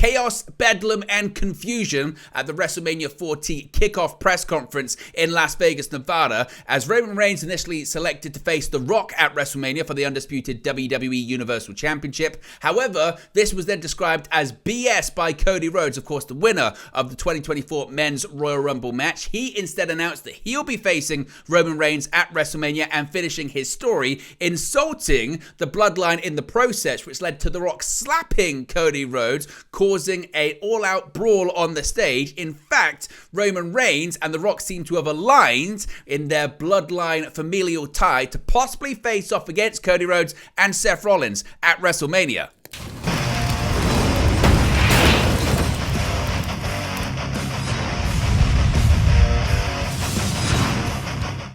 chaos, bedlam, and confusion at the WrestleMania 40 kickoff press conference in Las Vegas, Nevada, as Roman Reigns initially selected to face The Rock at WrestleMania for the undisputed WWE Universal Championship. However, this was then described as BS by Cody Rhodes, of course the winner of the 2024 Men's Royal Rumble match. He instead announced that he'll be facing Roman Reigns at WrestleMania and finishing his story, insulting the bloodline in the process, which led to The Rock slapping Cody Rhodes, causing an all-out brawl on the stage. In fact, Roman Reigns and The Rock seem to have aligned in their bloodline familial tie to possibly face off against Cody Rhodes and Seth Rollins at WrestleMania.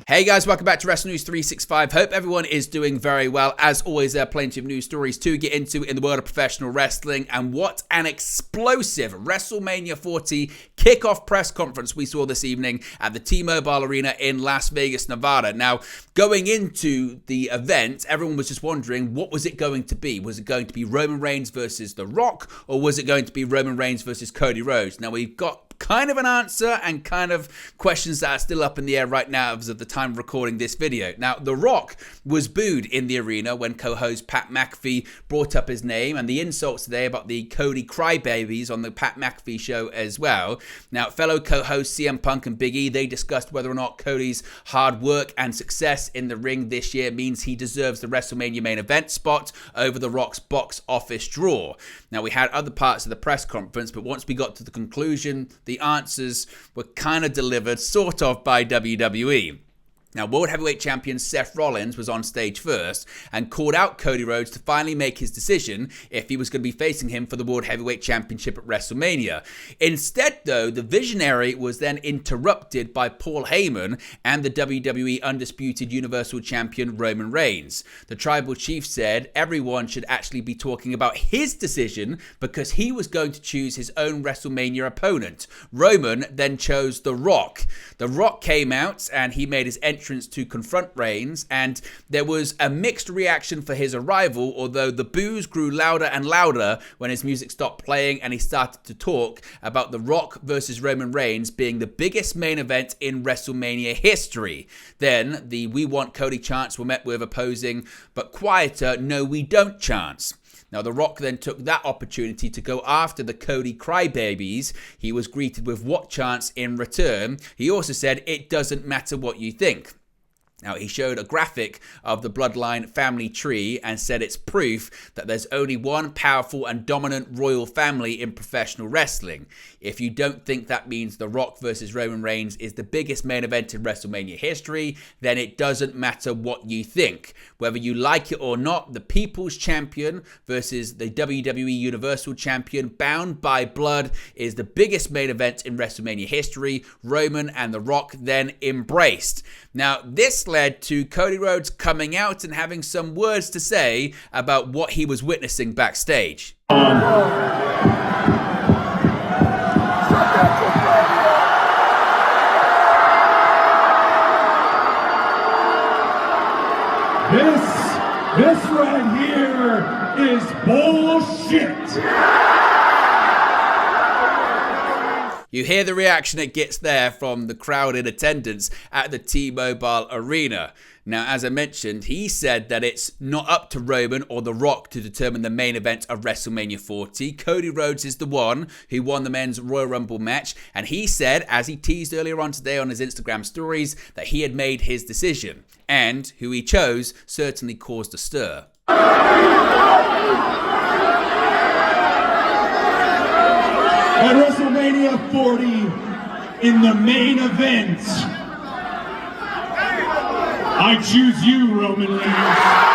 Hey guys, welcome back to Wrestle News 365. Hope everyone is doing very well. As always, there are plenty of news stories to get into in the world of professional wrestling. And what an explosive WrestleMania 40 kickoff press conference we saw this evening at the T-Mobile Arena in Las Vegas, Nevada. Now, going into the event, everyone was just wondering, what was it going to be? Was it going to be Roman Reigns versus The Rock, or was it going to be Roman Reigns versus Cody Rhodes? Now, we've got kind of an answer and kind of questions that are still up in the air right now as of the time of recording this video. Now, The Rock was booed in the arena when co-host Pat McAfee brought up his name, and the insults today about the Cody crybabies on the Pat McAfee show as well. Now, fellow co-hosts CM Punk and Big E, they discussed whether or not Cody's hard work and success in the ring this year means he deserves the WrestleMania main event spot over The Rock's box office draw. Now, we had other parts of the press conference, but once we got to the conclusion, the answers were kind of delivered, sort of, by WWE. Now, World Heavyweight Champion Seth Rollins was on stage first and called out Cody Rhodes to finally make his decision if he was going to be facing him for the World Heavyweight Championship at WrestleMania. Instead, though, the visionary was then interrupted by Paul Heyman and the WWE Undisputed Universal Champion Roman Reigns. The Tribal Chief said everyone should actually be talking about his decision because he was going to choose his own WrestleMania opponent. Roman then chose The Rock. The Rock came out and he made his entrance to confront Reigns, and there was a mixed reaction for his arrival, although the boos grew louder and louder when his music stopped playing and he started to talk about The Rock versus Roman Reigns being the biggest main event in WrestleMania history. Then the "We Want Cody" chants were met with opposing but quieter "No, we don't" chants. Now, The Rock then took that opportunity to go after the Cody crybabies. He was greeted with what chants in return. He also said, "It doesn't matter what you think." Now, he showed a graphic of the bloodline family tree and said it's proof that there's only one powerful and dominant royal family in professional wrestling. If you don't think that means The Rock versus Roman Reigns is the biggest main event in WrestleMania history, then it doesn't matter what you think. Whether you like it or not, the People's Champion versus the WWE Universal Champion, bound by blood, is the biggest main event in WrestleMania history. Roman and The Rock then embraced. Now, this led to Cody Rhodes coming out and having some words to say about what he was witnessing backstage. This right here is bullshit. You hear the reaction it gets there from the crowd in attendance at the T-Mobile Arena. Now, as I mentioned, he said that it's not up to Roman or The Rock to determine the main event of WrestleMania 40. Cody Rhodes is the one who won the Men's Royal Rumble match, and he said, as he teased earlier on today on his Instagram stories, that he had made his decision, and who he chose certainly caused a stir. At WrestleMania 40, in the main event, I choose you, Roman Reigns.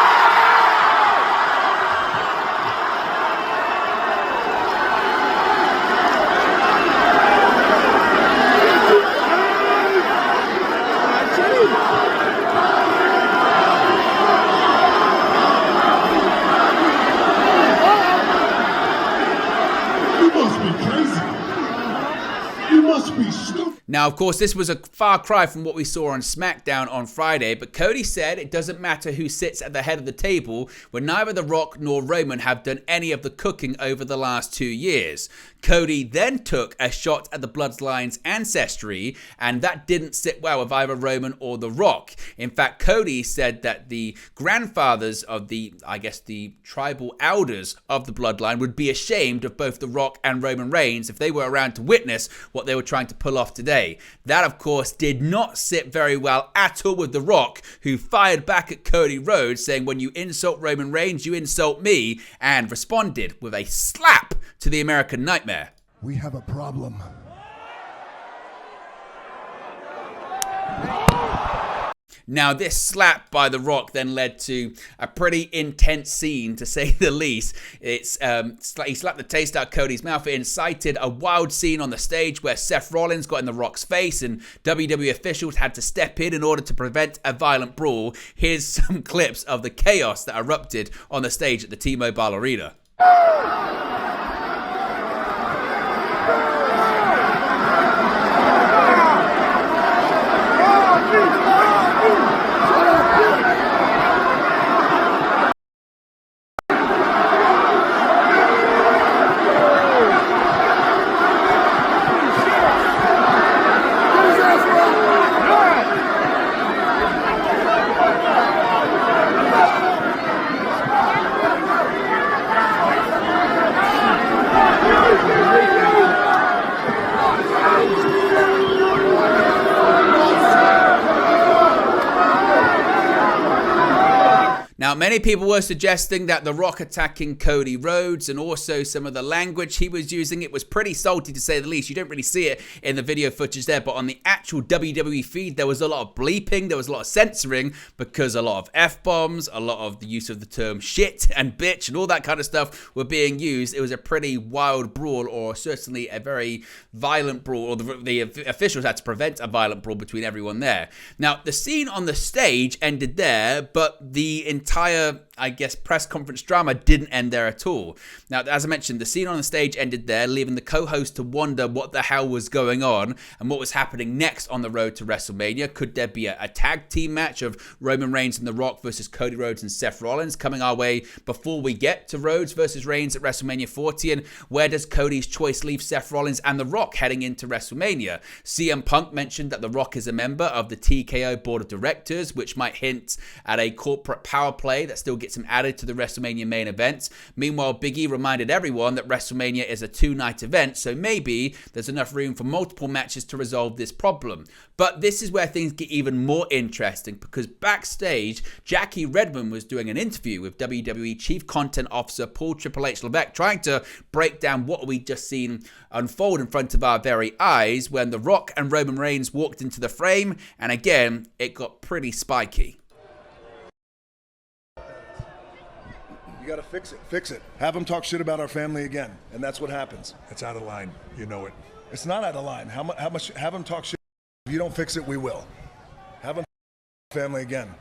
You must be crazy. You must be stupid. Now, of course, this was a far cry from what we saw on SmackDown on Friday, but Cody said it doesn't matter who sits at the head of the table when neither The Rock nor Roman have done any of the cooking over the last 2 years. Cody then took a shot at the Bloodline's ancestry, and that didn't sit well with either Roman or The Rock. In fact, Cody said that the grandfathers of the tribal elders of the Bloodline would be ashamed of both The Rock and Roman Reigns if they were around to witness what they were trying to pull off today. That, of course, did not sit very well at all with The Rock, who fired back at Cody Rhodes, saying, "When you insult Roman Reigns, you insult me," and responded with a slap to the American Nightmare. We have a problem. Now, this slap by The Rock then led to a pretty intense scene, to say the least. He slapped the taste out of Cody's mouth. It incited a wild scene on the stage where Seth Rollins got in The Rock's face and WWE officials had to step in order to prevent a violent brawl. Here's some clips of the chaos that erupted on the stage at the T-Mobile Arena. Now, many people were suggesting that The Rock attacking Cody Rhodes and also some of the language he was using, it was pretty salty to say the least. You don't really see it in the video footage there, but on the actual WWE feed, there was a lot of bleeping, there was a lot of censoring, because a lot of F-bombs, a lot of the use of the term shit and bitch and all that kind of stuff were being used. It was a pretty wild brawl, or certainly a very violent brawl, or the officials had to prevent a violent brawl between everyone there. Now, the scene on the stage ended there, but the entire press conference drama didn't end there at all. Now, as I mentioned, the scene on the stage ended there, leaving the co-host to wonder what the hell was going on and what was happening next on the road to WrestleMania. Could there be a tag team match of Roman Reigns and The Rock versus Cody Rhodes and Seth Rollins coming our way before we get to Rhodes versus Reigns at WrestleMania 40? And where does Cody's choice leave Seth Rollins and The Rock heading into WrestleMania? CM Punk mentioned that The Rock is a member of the TKO board of directors, which might hint at a corporate power play that still gets him added to the WrestleMania main event. Meanwhile, Big E reminded everyone that WrestleMania is a 2-night event, so maybe there's enough room for multiple matches to resolve this problem. But this is where things get even more interesting, because backstage, Jackie Redmond was doing an interview with WWE Chief Content Officer Paul Triple H Levesque, trying to break down what we just seen unfold in front of our very eyes when The Rock and Roman Reigns walked into the frame, and again, it got pretty spiky. You gotta fix it. Fix it. Have them talk shit about our family again, and that's what happens. It's out of line. You know it. It's not out of line. How much? Have them talk shit. If you don't fix it, we will. Have them family again.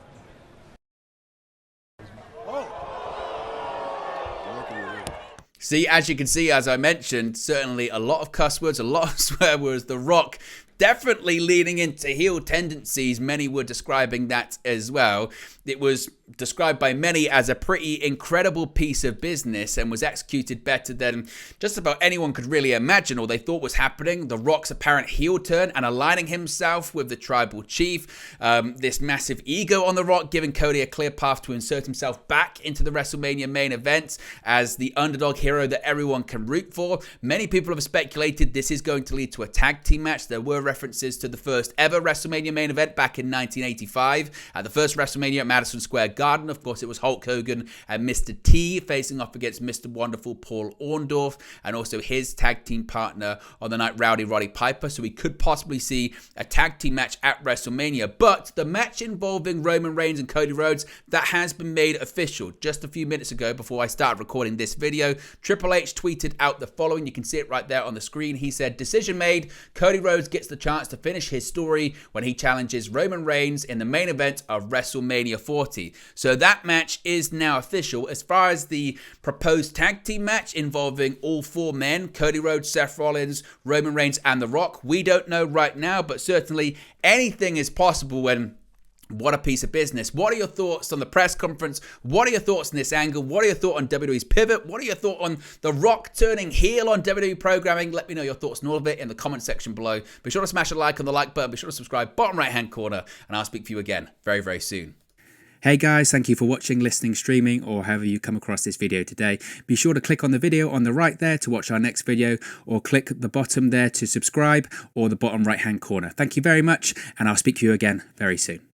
See, as you can see, as I mentioned, certainly a lot of cuss words, a lot of swear words. The Rock definitely leaning into heel tendencies. Many were describing that as well. It was described by many as a pretty incredible piece of business and was executed better than just about anyone could really imagine or they thought was happening. The Rock's apparent heel turn and aligning himself with the tribal chief. This massive ego on The Rock, giving Cody a clear path to insert himself back into the WrestleMania main event as the underdog hero that everyone can root for. Many people have speculated this is going to lead to a tag team match. There were references to the first ever WrestleMania main event back in 1985 at the first WrestleMania at Madison Square Garden. Of course, it was Hulk Hogan and Mr. T facing off against Mr. Wonderful Paul Orndorff and also his tag team partner on the night, Rowdy Roddy Piper. So we could possibly see a tag team match at WrestleMania. But the match involving Roman Reigns and Cody Rhodes, that has been made official. Just a few minutes ago, before I started recording this video, Triple H tweeted out the following. You can see it right there on the screen. He said, "Decision made. Cody Rhodes gets the chance to finish his story when he challenges Roman Reigns in the main event of WrestleMania 40. So that match is now official. As far as the proposed tag team match involving all 4 men, Cody Rhodes, Seth Rollins, Roman Reigns, and The Rock, we don't know right now, but certainly anything is possible when... What a piece of business. What are your thoughts on the press conference? What are your thoughts on this angle? What are your thoughts on WWE's pivot? What are your thoughts on The Rock turning heel on WWE programming? Let me know your thoughts on all of it in the comment section below. Be sure to smash a like on the like button. Be sure to subscribe, bottom right hand corner, and I'll speak to you again very, very soon. Hey guys, thank you for watching, listening, streaming, or however you come across this video today. Be sure to click on the video on the right there to watch our next video, or click the bottom there to subscribe, or the bottom right hand corner. Thank you very much, and I'll speak to you again very soon.